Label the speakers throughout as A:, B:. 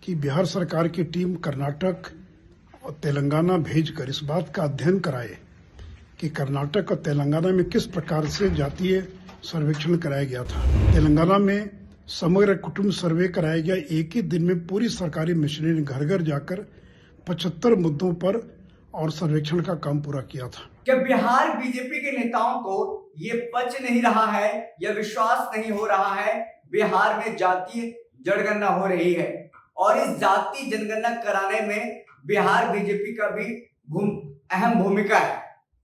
A: कि बिहार सरकार की टीम कर्नाटक और तेलंगाना भेजकर इस बात का अध्ययन कराए कि कर्नाटक और तेलंगाना में किस प्रकार से जातीय सर्वेक्षण कराया गया था। तेलंगाना में समग्र कुटुंब सर्वे कराया गया। एक ही दिन में पूरी सरकारी मशीनरी ने घर घर जाकर 75 मुद्दों पर और सर्वेक्षण का काम पूरा किया था।
B: क्या बिहार बीजेपी के नेताओं को ये पच नहीं रहा है या विश्वास नहीं हो रहा है बिहार में जातीय जनगणना हो रही है और इस जाति जनगणना कराने में बिहार बीजेपी का भी अहम भूमिका है,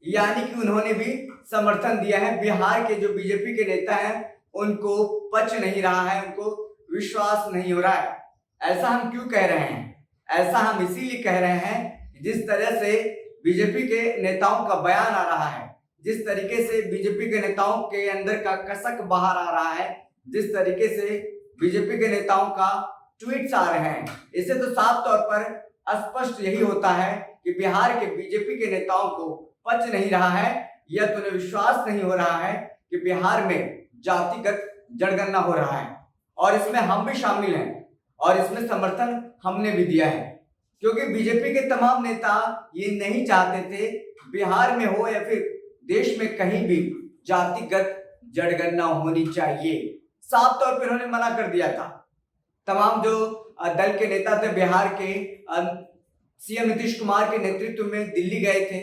B: यानी कि उन्होंने भी समर्थन दिया है। बिहार के जो बीजेपी के नेता हैं उनको पच नहीं रहा है, उनको विश्वास नहीं हो रहा है। ऐसा हम क्यों कह रहे हैं? ऐसा हम इसीलिए कह रहे हैं जिस तरह से बीजेपी के नेताओं का बयान आ रहा है, जिस तरीके से बीजेपी के नेताओं के अंदर का कसक बाहर आ रहा है, जिस तरीके से बीजेपी के नेताओं का ट्वीट्स आ रहे हैं, इससे तो साफ तौर पर स्पष्ट यही होता है कि बिहार के बीजेपी के नेताओं को पच नहीं रहा है या तो उन्हें विश्वास नहीं हो रहा है कि बिहार में जातिगत जनगणना हो रहा है। और इसमें हम भी शामिल हैं और इसमें समर्थन हमने भी दिया है, क्योंकि बीजेपी के तमाम नेता ये नहीं चाहते थे बिहार में हो या फिर देश में कहीं भी जातिगत जनगणना होनी चाहिए। साफ तौर पर उन्होंने मना कर दिया था। तमाम जो दल के नेता थे बिहार के, सीएम नीतीश कुमार के नेतृत्व में दिल्ली गए थे,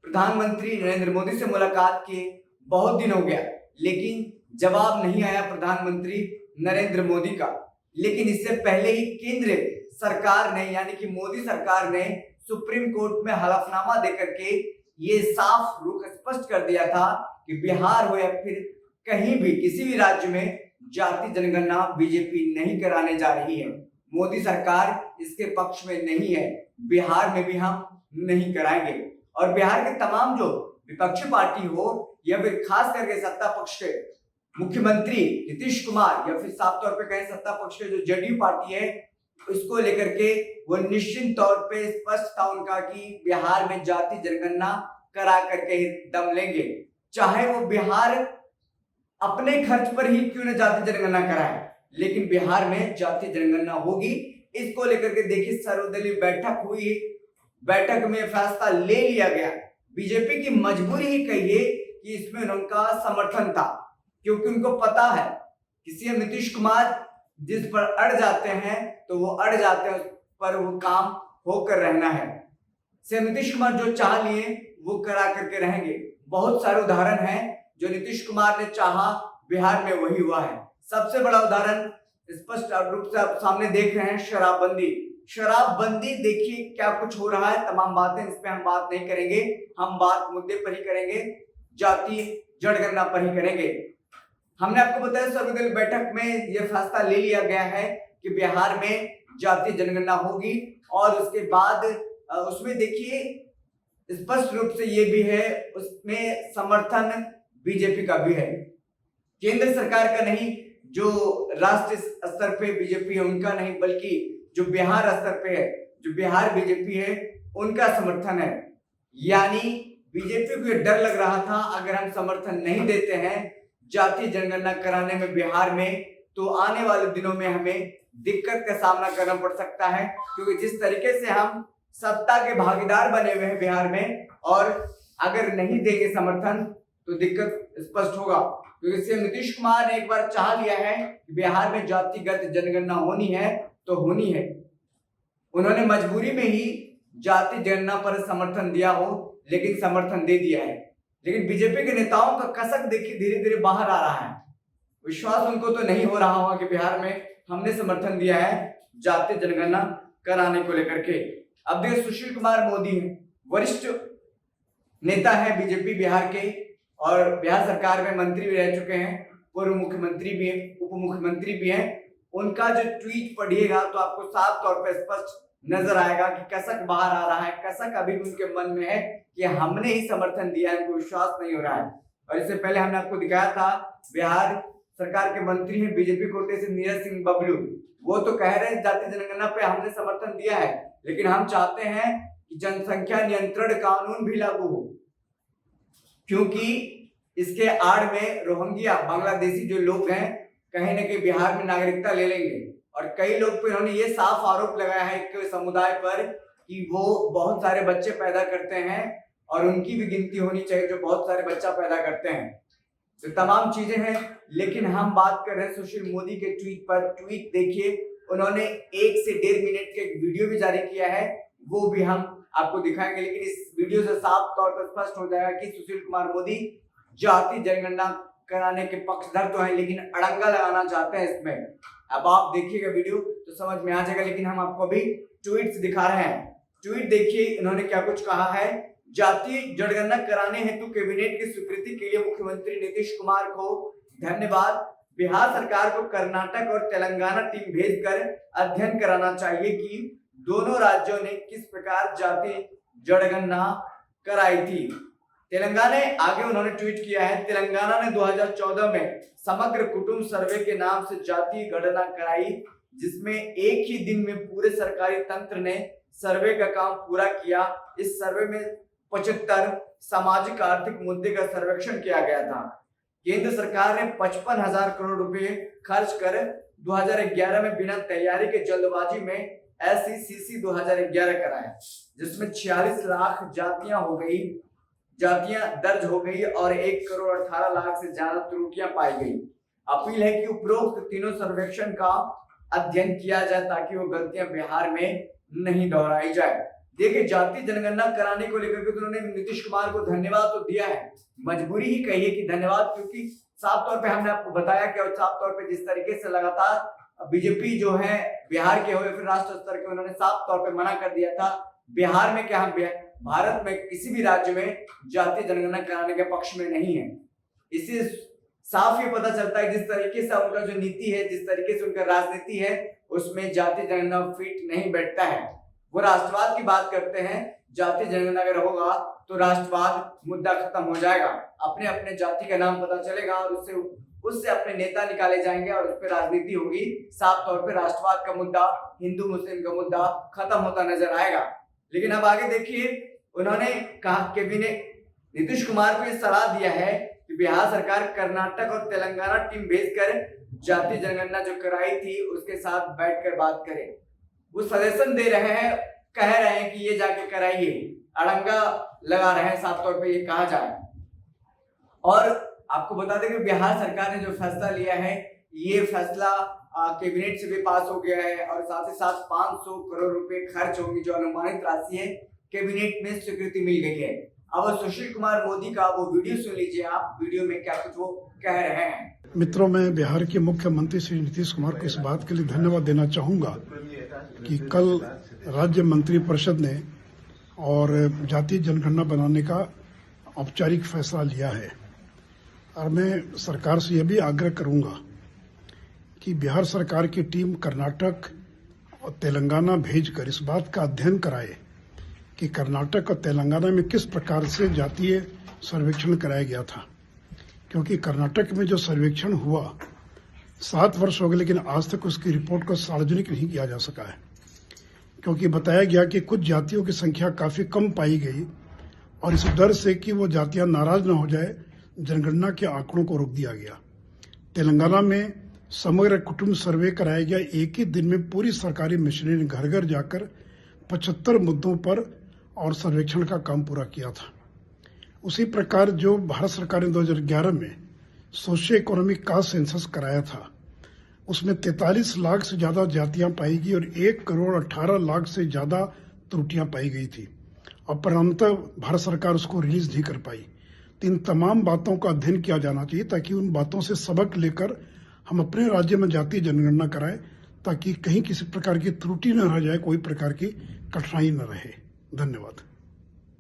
B: प्रधानमंत्री नरेंद्र मोदी से मुलाकात किए, बहुत दिन हो गया लेकिन जवाब नहीं आया प्रधानमंत्री नरेंद्र मोदी का। लेकिन इससे पहले ही केंद्र सरकार ने यानी कि मोदी सरकार ने सुप्रीम कोर्ट में हलफनामा देकर के ये साफ रुख स्पष्ट कर दिया था कि बिहार हो या फिर कहीं भी किसी भी राज्य में जाति जनगणना बीजेपी नहीं कराने जा रही है। मोदी सरकार इसके पक्ष में नहीं है, बिहार में भी हम नहीं कराएंगे। और बिहार के तमाम जो विपक्षी पार्टी हो या फिर खास करके सत्ता पक्ष के मुख्यमंत्री नीतीश कुमार या फिर साफ तौर पे कहें सत्ता पक्ष के जो जेडीयू पार्टी है, इसको लेकर के वो निश्चित तौर पे स्पष्ट था उनका कि बिहार में जाति जनगणना करा करके ही दम लेंगे, चाहे वो बिहार अपने खर्च पर ही क्यों न जाति जनगणना कराए, लेकिन बिहार में जाति जनगणना होगी। इसको लेकर के देखिए सर्वदलीय बैठक हुई, बैठक में फैसला ले लिया गया। बीजेपी की मजबूरी ही कहिए कि इसमें उनका समर्थन था, क्योंकि उनको पता है कि सीएम नीतीश कुमार जिस पर अड़ जाते हैं तो वो अड़ जाते हैं, उस पर वो काम होकर रहना है। सीएम नीतीश कुमार जो चाह लिए वो करा करके रहेंगे। बहुत सारे उदाहरण हैं जो नीतीश कुमार ने चाहा बिहार में वही हुआ है। सबसे बड़ा उदाहरण स्पष्ट रूप से आप सामने देख रहे हैं, शराबबंदी देखिए क्या कुछ हो रहा है। तमाम बातें इस पे हम बात नहीं करेंगे, हम बात मुद्दे पर ही करेंगे, जाति जनगणना पर ही करेंगे। हमने आपको बताया सर्वदलीय बैठक में यह फैसला ले लिया गया है कि बिहार में जाति जनगणना होगी और उसके बाद उसमें देखिए स्पष्ट रूप से ये भी है, उसमें समर्थन बीजेपी का भी है, केंद्र सरकार का नहीं, जो राष्ट्रीय स्तर पे बीजेपी है उनका नहीं, बल्कि जो बिहार स्तर पे है, जो बिहार बीजेपी है उनका समर्थन है। यानी बीजेपी को डर लग रहा था अगर हम समर्थन नहीं देते हैं जाति जनगणना कराने में बिहार में, तो आने वाले दिनों में हमें दिक्कत का सामना करना पड़ सकता है, क्योंकि जिस तरीके से हम सत्ता के भागीदार बने हुए हैं बिहार में, और अगर नहीं देंगे समर्थन तो दिक्कत स्पष्ट होगा। क्योंकि सीएम नीतीश कुमार ने एक बार चाह लिया है कि बिहार में जातिगत जनगणना होनी है तो होनी है। उन्होंने मजबूरी में ही जाति जनगणना पर समर्थन दिया हो, लेकिन समर्थन दे दिया है। लेकिन बीजेपी के नेताओं का कसक देखिए धीरे धीरे बाहर आ रहा है। विश्वास उनको तो नहीं हो रहा होगा कि बिहार में हमने समर्थन दिया है जाति जनगणना कराने को लेकर के। अब देखिए सुशील कुमार मोदी वरिष्ठ नेता है बीजेपी बिहार के और बिहार सरकार में मंत्री भी रह चुके हैं, पूर्व मुख्यमंत्री भी हैं, उप मुख्यमंत्री भी हैं। उनका जो ट्वीट पढ़िएगा तो आपको साफ तौर पर स्पष्ट नजर आएगा कि कसक बाहर आ रहा है। कसक अभी भी उनके मन में है कि हमने ही समर्थन दिया है, उनको विश्वास नहीं हो रहा है। और इससे पहले हमने आपको दिखाया था बिहार सरकार के मंत्री हैं बीजेपी कोटे से नीरज सिंह बबलू, वो तो कह रहे हैं जाति जनगणना पे हमने समर्थन दिया है, लेकिन हम चाहते हैं कि जनसंख्या नियंत्रण कानून भी लागू हो, क्योंकि इसके आड़ में रोहिंग्या बांग्लादेशी जो लोग हैं कहीं ना कहीं बिहार में नागरिकता ले लेंगे। और कई लोग पे उन्होंने ये साफ आरोप लगाया है एक समुदाय पर कि वो बहुत सारे बच्चे पैदा करते हैं और उनकी भी गिनती होनी चाहिए जो बहुत सारे बच्चा पैदा करते हैं। तो तमाम चीजें हैं, लेकिन हम बात कर रहे हैं सुशील मोदी के ट्वीट पर। ट्वीट देखिए, उन्होंने 1 से 1.5 मिनट का एक वीडियो भी जारी किया है, वो भी हम आपको दिखाएंगे। लेकिन इस वीडियो से साफ तौर पर स्पष्ट हो जाएगा कि सुशील कुमार मोदी जाति जनगणना कराने के पक्षधर तो हैं, लेकिन अड़ंगा लगाना चाहते हैं इसमें। अब आप देखिएगा वीडियो तो समझ में आ जाएगा, लेकिन हम आपको अभी ट्वीट दिखा रहे हैं। ट्वीट देखिए, इन्होंने क्या कुछ कहा है। जातीय जनगणना कराने हेतु कैबिनेट की स्वीकृति के लिए मुख्यमंत्री नीतीश कुमार को धन्यवाद। बिहार सरकार को कर्नाटक और तेलंगाना टीम भेजकर अध्ययन कराना चाहिए कि दोनों राज्यों ने किस प्रकार जातीय जनगणना कराई थी। तेलंगाना आगे उन्होंने ट्वीट किया है, तेलंगाना ने 2014 में समग्र कुटुंब सर्वे के नाम से जातीय गणना कराई, जिसमें एक ही दिन में पूरे सरकारी तंत्र ने सर्वे का काम पूरा किया। इस सर्वे में 75 सामाजिक आर्थिक मुद्दे का सर्वेक्षण किया गया था। केंद्र सरकार ने 55,000 करोड़ रुपए खर्च कर 2011 में बिना तैयारी के जल्दबाजी में SECC 2011 कराया, जिसमें 46 लाख जातियां दर्ज हो गई और 1 करोड़ 18 लाख से ज्यादा त्रुटियां पाई गई। अपील है कि उपरोक्त तीनों सर्वेक्षण का अध्ययन किया जाए ताकि वो गलतियां बिहार में नहीं दोहराई जाए। देखिए, जाति जनगणना कराने को लेकर के उन्होंने नीतीश कुमार को धन्यवाद तो दिया है, मजबूरी ही कहिए कि धन्यवाद, क्योंकि साफ तौर पे हमने आपको बताया कि और साफ तौर पे जिस तरीके से लगातार बीजेपी जो है बिहार के हो या फिर राष्ट्र स्तर के, उन्होंने साफ तौर पे मना कर दिया था बिहार में, क्या हम भारत में किसी भी राज्य में जातीय जनगणना कराने के पक्ष में नहीं है। इससे साफ ये पता चलता है जिस तरीके से उनका जो नीति है, जिस तरीके से उनका राजनीति है, उसमें जातीय जनगणना फिट नहीं बैठता है। वो राष्ट्रवाद की बात करते हैं, जातीय जनगणना अगर होगा तो राष्ट्रवाद मुद्दा खत्म हो जाएगा, अपने अपने जाति का नाम पता चलेगा और उससे अपने नेता निकाले जाएंगे और उस पर राजनीति होगी। साफ तौर पे राष्ट्रवाद का मुद्दा, हिंदू मुस्लिम का मुद्दा खत्म होता नजर आएगा। लेकिन अब आगे देखिए, उन्होंने कहा, कैबिनेट नीतीश कुमार को यह सलाह दिया है कि बिहार सरकार कर्नाटक और तेलंगाना टीम भेजकर जातीय जनगणना जो कराई थी उसके साथ बैठकर बात करे। वो सजेशन दे रहे हैं, कह रहे हैं कि ये जाके कराइए, अड़ंगा लगा रहे हैं, साफ तौर पे ये कहा जाए। और आपको बता दें कि बिहार सरकार ने जो फैसला लिया है, ये फैसला कैबिनेट से भी पास हो गया है और साथ ही साथ 500 करोड़ रुपए खर्च होंगे, जो अनुमानित राशि है, कैबिनेट में स्वीकृति मिल गई है। अब सुशील कुमार मोदी का वो वीडियो सुन लीजिए आप, वीडियो में क्या कुछ वो कह रहे हैं।
A: मित्रों, मैं बिहार के मुख्यमंत्री श्री नीतीश कुमार को इस बात के लिए धन्यवाद देना चाहूंगा कि कल राज्य मंत्रिपरिषद ने और जातीय जनगणना बनाने का औपचारिक फैसला लिया है। और मैं सरकार से यह भी आग्रह करूंगा कि बिहार सरकार की टीम कर्नाटक और तेलंगाना भेजकर इस बात का अध्ययन कराए कि कर्नाटक और तेलंगाना में किस प्रकार से जातीय सर्वेक्षण कराया गया था। क्योंकि कर्नाटक में जो सर्वेक्षण हुआ 7 वर्ष हो गए, लेकिन आज तक उसकी रिपोर्ट को सार्वजनिक नहीं किया जा सका है, क्योंकि बताया गया कि कुछ जातियों की संख्या काफी कम पाई गई और इस डर से कि वो जातियां नाराज न हो जाए, जनगणना के आंकड़ों को रोक दिया गया। तेलंगाना में समग्र कुटुंब सर्वे कराया गया, एक ही दिन में पूरी सरकारी मशीनरी ने घर घर जाकर 75 मुद्दों पर और सर्वेक्षण का काम पूरा किया था। उसी प्रकार जो भारत सरकार ने 2011 में सोशियो इकोनॉमिक कास्ट सेंसस कराया था, उसमें 43 लाख से ज्यादा जातियां पाई गई और 1 करोड़ 18 लाख से ज्यादा त्रुटियां पाई गई थी और परिणामतः भारत सरकार उसको रिलीज नहीं कर पाई। तो इन तमाम बातों का अध्ययन किया जाना चाहिए ताकि उन बातों से सबक लेकर हम अपने राज्य में जातीय जनगणना कराएं, ताकि कहीं किसी प्रकार की त्रुटि न रह जाए, कोई प्रकार की कठिनाई न रहे। धन्यवाद।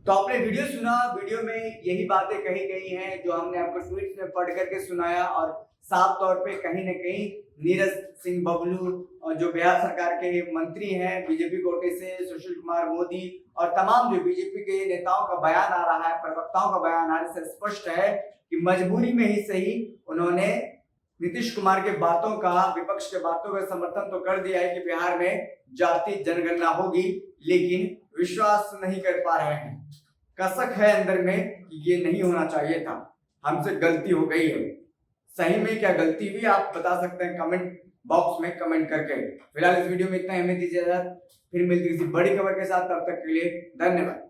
B: तो आपने वीडियो सुना, वीडियो में यही बातें कही गई हैं जो हमने आपको ट्वीट में पढ़ करके सुनाया। और साफ तौर पे कहीं न कहीं नीरज सिंह बबलू और जो बिहार सरकार के मंत्री हैं बीजेपी कोटे से, सुशील कुमार मोदी और तमाम जो बीजेपी के नेताओं का बयान आ रहा है, प्रवक्ताओं का बयान आने से स्पष्ट है कि मजबूरी में ही सही उन्होंने नीतीश कुमार के बातों का, विपक्ष के बातों का समर्थन तो कर दिया है कि बिहार में जाति जनगणना होगी, लेकिन विश्वास नहीं कर पा रहे हैं। कसक है अंदर में कि ये नहीं होना चाहिए था, हमसे गलती हो गई है। सही में क्या गलती हुई आप बता सकते हैं कमेंट बॉक्स में कमेंट करके। फिलहाल इस वीडियो में इतना ही, हमें दीजिए इजाजत, फिर मिलती किसी बड़ी खबर के साथ, तब तक के लिए धन्यवाद।